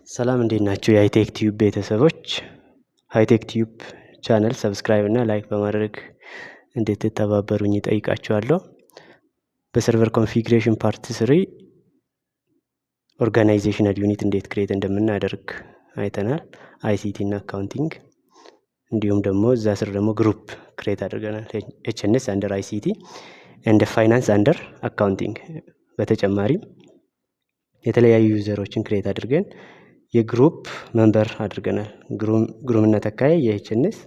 ሰላም እንዴት ናችሁ? የሃይቴክ ቲዩብ ቤተሰቦች ሃይቴክ ቲዩብ ቻናል ሰብስክራይብ እና ላይክ በማድረግ እንድትተባበሩኝ እጠይቃችኋለሁ። በሰርቨር ኮንፊግሬሽን ፓርት 3 ኦርጋናይዜሽናል ዩኒት እንዴት ክሬት እንደምናደርግ አይተናል። አይሲቲ እና አካውንቲንግ እንዲሁም ደግሞ እዛ ስር ደግሞ ግሩፕ ክሬት አድርገናል። ኤችኤንኤስ አንደር አይሲቲ እንደ ፋይናንስ አንደር አካውንቲንግ። በተጨማሪም የተለያዩ ዩዘሮችን ክሬት አድርገን የግሩፕ መንበር አድርገናል። ግሩምና ተካይ የኤችኤንኤስ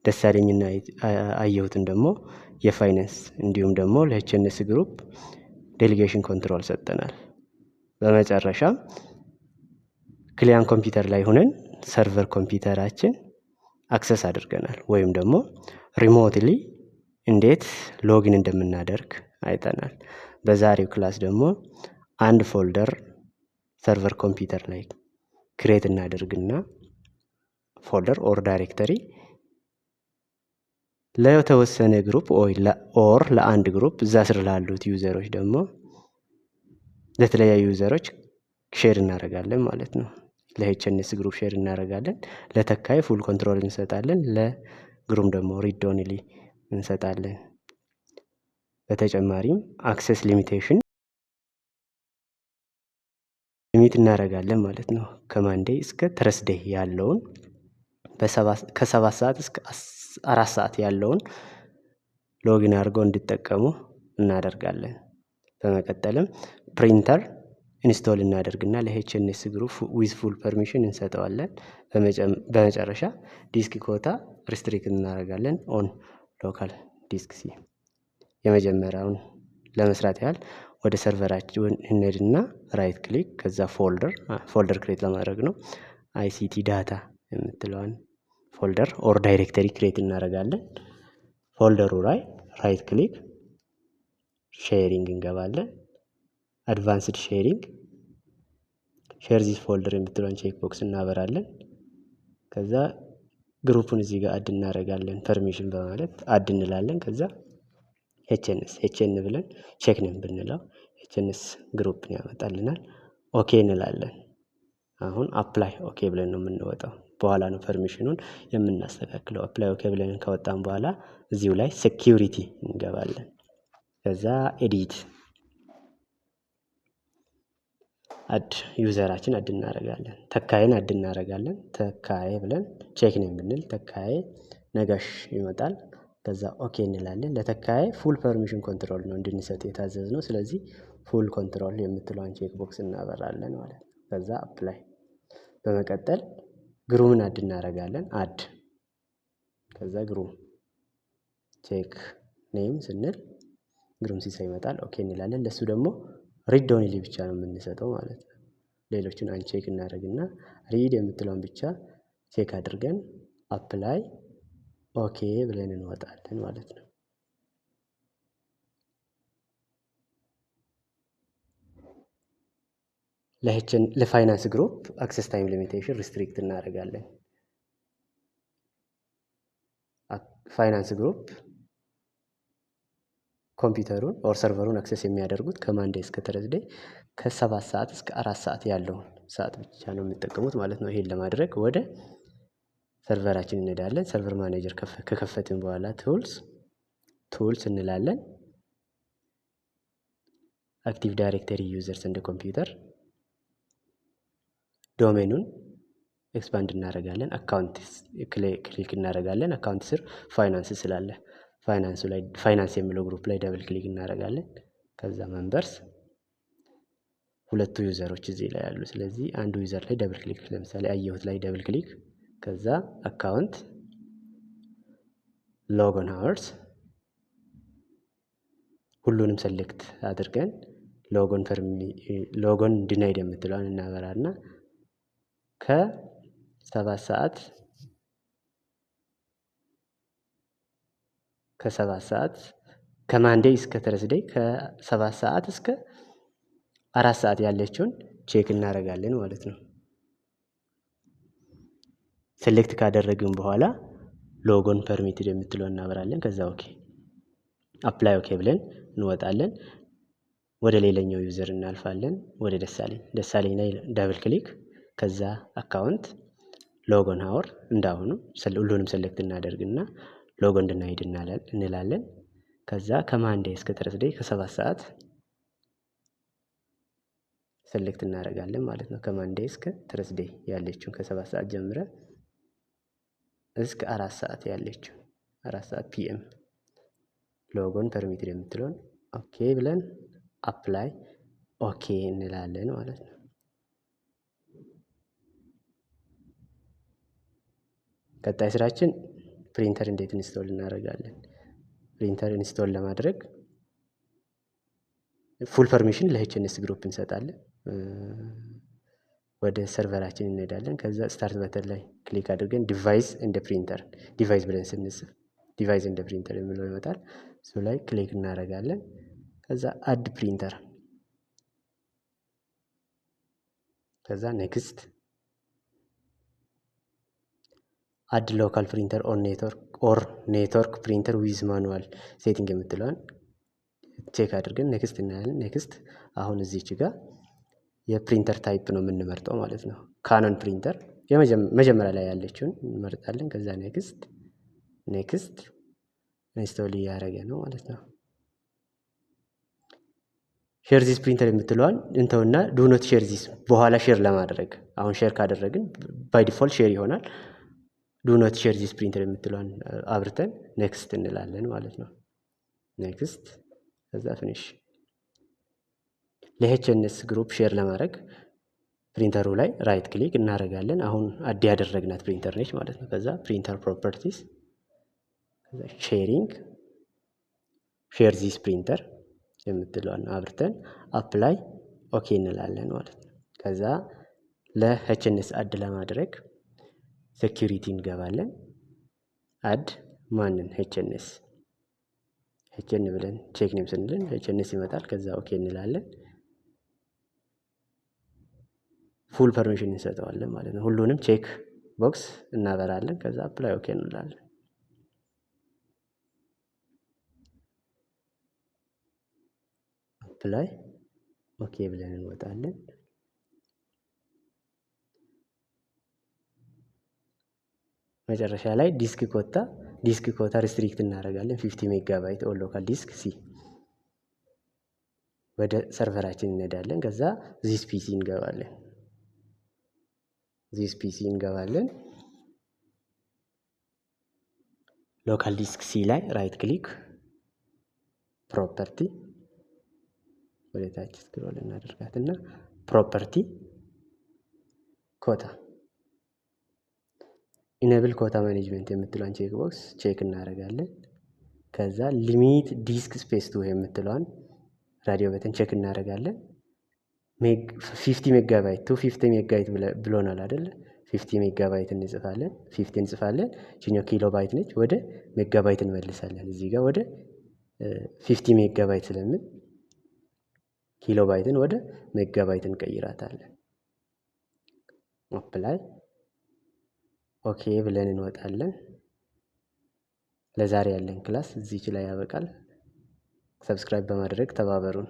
ደሳለኝና አየሁትን ደግሞ የፋይናንስ እንዲሁም ደግሞ ለኤችኤንኤስ ግሩፕ ዴሊጌሽን ኮንትሮል ሰጠናል። በመጨረሻም ክሊያን ኮምፒውተር ላይ ሆነን ሰርቨር ኮምፒውተራችን አክሰስ አድርገናል ወይም ደግሞ ሪሞትሊ እንዴት ሎጊን እንደምናደርግ አይተናል። በዛሬው ክላስ ደግሞ አንድ ፎልደር ሰርቨር ኮምፒውተር ላይ ክሬት እናደርግና ፎልደር ኦር ዳይሬክተሪ ለተወሰነ ግሩፕ ኦር ለአንድ ግሩፕ እዛ ስር ላሉት ዩዘሮች ደግሞ ለተለያዩ ዩዘሮች ሼር እናደርጋለን ማለት ነው። ለኤችኤንኤስ ግሩፕ ሼር እናደርጋለን። ለተካይ ፉል ኮንትሮል እንሰጣለን። ለግሩም ደግሞ ሪድ ኦንሊ እንሰጣለን። በተጨማሪም አክሰስ ሊሚቴሽን ሊሚት እናደርጋለን ማለት ነው። ከማንዴይ እስከ ተርስዴይ ያለውን ከ7 ሰዓት እስከ 4 ሰዓት ያለውን ሎጊን አድርገው እንዲጠቀሙ እናደርጋለን። በመቀጠልም ፕሪንተር ኢንስቶል እናደርግና ለኤችኤንኤስ ግሩፕ ዊዝ ፉል ፐርሚሽን እንሰጠዋለን። በመጨረሻ ዲስክ ኮታ ሪስትሪክት እናደርጋለን ኦን ሎካል ዲስክ ሲ። የመጀመሪያውን ለመስራት ያህል ወደ ሰርቨራችን እንሄድና ራይት ክሊክ ከዛ ፎልደር ክሬት ለማድረግ ነው። አይሲቲ ዳታ የምትለዋን ፎልደር ኦር ዳይሬክተሪ ክሬት እናደርጋለን። ፎልደሩ ላይ ራይት ክሊክ ሼሪንግ እንገባለን። አድቫንስድ ሼሪንግ ሼር ዚስ ፎልደር የምትለውን ቼክ ቦክስ እናበራለን። ከዛ ግሩፑን እዚህ ጋር አድ እናደርጋለን። ፐርሚሽን በማለት አድ እንላለን። ከዛ ኤችኤን ብለን ቼክ ነን ብንለው ኤችኤንኤስ ግሩፕን ያመጣልናል። ኦኬ እንላለን። አሁን አፕላይ ኦኬ ብለን ነው የምንወጣው። በኋላ ነው ፐርሚሽኑን የምናስተካክለው። አፕላይ ኦኬ ብለን ከወጣን በኋላ እዚሁ ላይ ሴኪዩሪቲ እንገባለን። ከዛ ኤዲት አድ ዩዘራችን አድ እናደርጋለን። ተካይን አድ እናደርጋለን። ተካይ ብለን ቼክ ነን ብንል ተካይ ነጋሽ ይመጣል። ከዛ ኦኬ እንላለን። ለተካይ ፉል ፐርሚሽን ኮንትሮል ነው እንድንሰጥ የታዘዝነው። ስለዚህ ፉል ኮንትሮል የምትለውን ቼክ ቦክስ እናበራለን ማለት ነው። ከዛ አፕላይ። በመቀጠል ግሩምን አድ እናደርጋለን። አድ ከዛ ግሩም ቼክ ኔም ስንል ግሩም ሲሳይ ይመጣል። ኦኬ እንላለን። ለሱ ደግሞ ሪድ ኦንሊ ብቻ ነው የምንሰጠው ማለት ነው። ሌሎችን አንቼክ እናደርግና ሪድ የምትለውን ብቻ ቼክ አድርገን አፕላይ ኦኬ ብለን እንወጣለን ማለት ነው። ለፋይናንስ ግሩፕ አክሰስ ታይም ሊሚቴሽን ሪስትሪክት እናደርጋለን። ፋይናንስ ግሩፕ ኮምፒውተሩን ኦር ሰርቨሩን አክሰስ የሚያደርጉት ከማንዴይ እስከ ተርስዴይ ከ7 ሰዓት እስከ 4 ሰዓት ያለውን ሰዓት ብቻ ነው የሚጠቀሙት ማለት ነው። ይሄን ለማድረግ ወደ ሰርቨራችን እንሄዳለን። ሰርቨር ማኔጀር ከከፈትን በኋላ ቱልስ እንላለን። አክቲቭ ዳይሬክተሪ ዩዘርስ እንደ ኮምፒውተር ዶሜኑን ኤክስፓንድ እናደርጋለን። አካውንት ክሊክ እናደርጋለን። አካውንት ስር ፋይናንስ ስላለ ፋይናንስ የሚለው ግሩፕ ላይ ደብል ክሊክ እናደርጋለን። ከዛ መንበርስ ሁለቱ ዩዘሮች እዚህ ላይ ያሉ። ስለዚህ አንዱ ዩዘር ላይ ደብል ክሊክ፣ ለምሳሌ አየሁት ላይ ደብል ክሊክ፣ ከዛ አካውንት ሎጎን ሃወርስ ሁሉንም ሴሌክት አድርገን ሎጎን ዲናይድ የምትለውን እናበራና ከ7 ሰዓት ከማንዴይ እስከ ተርስዴይ ከ7 ሰዓት እስከ 4 ሰዓት ያለችውን ቼክ እናደርጋለን ማለት ነው። ሴሌክት ካደረግን በኋላ ሎጎን ፐርሚትድ የምትለውን እናበራለን። ከዛ ኦኬ አፕላይ ኦኬ ብለን እንወጣለን። ወደ ሌላኛው ዩዘር እናልፋለን። ወደ ደሳለኝ ላይ ዳብል ክሊክ ከዛ አካውንት ሎጎን አወር እንዳሁኑ ሁሉንም ሴሌክት እናደርግና ሎጎ እንድናሄድ እንላለን። ከዛ ከማንዴይ እስከ ተርስዴይ ከ7 ሰዓት ሴሌክት እናደርጋለን ማለት ነው። ከማንዴይ እስከ ተርስዴይ ያለችውን ከ7 ሰዓት ጀምረ እስከ 4 ሰዓት ያለችው 4 ሰዓት ፒኤም ሎጎን ፐርሚትድ የምትለውን ኦኬ ብለን አፕላይ ኦኬ እንላለን ማለት ነው። ቀጣይ ስራችን ፕሪንተር እንዴት ኢንስቶል እናደርጋለን። ፕሪንተር ኢንስቶል ለማድረግ ፉል ፐርሚሽን ለኤችኤንኤስ ግሩፕ እንሰጣለን። ወደ ሰርቨራችን እንሄዳለን። ከዛ ስታርት በተን ላይ ክሊክ አድርገን ዲቫይስ እንደ ፕሪንተር ዲቫይስ ብለን ስንጽፍ ዲቫይስ እንደ ፕሪንተር የሚለው ይመጣል። እሱ ላይ ክሊክ እናደርጋለን። ከዛ አድ ፕሪንተር ከዛ ኔክስት አድ ሎካል ፕሪንተር ኦን ኔትወርክ ኦር ኔትወርክ ፕሪንተር ዊዝ ማኑዋል ሴቲንግ የምትለዋን ቼክ አድርገን ኔክስት እናያለን። ኔክስት አሁን እዚች ጋር የፕሪንተር ታይፕ ነው የምንመርጠው ማለት ነው። ካኖን ፕሪንተር መጀመሪያ ላይ ያለችውን እንመርጣለን። ከዛ ኔክስት ኢንስቶል እያደረገ ነው ማለት ነው። ሼር ዚስ ፕሪንተር የምትለዋን እንተውና ዱ ኖት ሼር ዚስ በኋላ ሼር ለማድረግ አሁን ሼር ካደረግን ባይ ዲፎልት ሼር ይሆናል። ዱ ኖት ሼር ዚስ ፕሪንተር የምትለዋን አብርተን ኔክስት እንላለን ማለት ነው። ኔክስት ከዛ ፊኒሽ። ለኤችኤንኤስ ግሩፕ ሼር ለማድረግ ፕሪንተሩ ላይ ራይት ክሊክ እናደርጋለን። አሁን አድ ያደረግናት ፕሪንተር ነች ማለት ነው። ከዛ ፕሪንተር ፕሮፐርቲስ ከዛ ሼሪንግ ሼር ዚስ ፕሪንተር የምትለዋን አብርተን አፕላይ ኦኬ እንላለን ማለት ነው። ከዛ ለኤችኤንኤስ አድ ለማድረግ ሴኩሪቲ እንገባለን። አድ ማንን ኤችኤንኤስ ብለን ቼክ ኔም ስንልን ኤችኤንኤስ ይመጣል። ከዛ ኦኬ እንላለን። ፉል ፐርሚሽን እንሰጠዋለን ማለት ነው። ሁሉንም ቼክ ቦክስ እናበራለን። ከዛ አፕላይ ኦኬ እንላለን። አፕላይ ኦኬ ብለን እንወጣለን። መጨረሻ ላይ ዲስክ ኮታ ሪስትሪክት እናደርጋለን። 50 ሜጋባይት ኦን ሎካል ዲስክ ሲ። ወደ ሰርቨራችን እንሄዳለን። ከዛ ዚስ ፒሲ እንገባለን። ሎካል ዲስክ ሲ ላይ ራይት ክሊክ ፕሮፐርቲ ወደ ታች ስክሮል እናደርጋትና ፕሮፐርቲ ኮታ ኢኔብል ኮታ ማኔጅመንት የምትለዋን ቼክ ቦክስ ቼክ እናደርጋለን። ከዛ ሊሚት ዲስክ ስፔስ ቱ የምትለዋን ራዲዮ በተን ቼክ እናደርጋለን። 50 ሜጋባይት ቱ 50 ሜጋባይት ብሎናል አይደለ? 50 ሜጋባይት እንጽፋለን። 50 እንጽፋለን። እቺኛው ኪሎ ባይት ነች። ወደ ሜጋባይት እንመልሳለን። እዚህ ጋር ወደ 50 ሜጋባይት ስለምን ኪሎ ባይትን ወደ ሜጋባይት እንቀይራታለን። አፕላይ ኦኬ ብለን እንወጣለን። ለዛሬ ያለን ክላስ እዚች ላይ ያበቃል። ሰብስክራይብ በማድረግ ተባበሩን።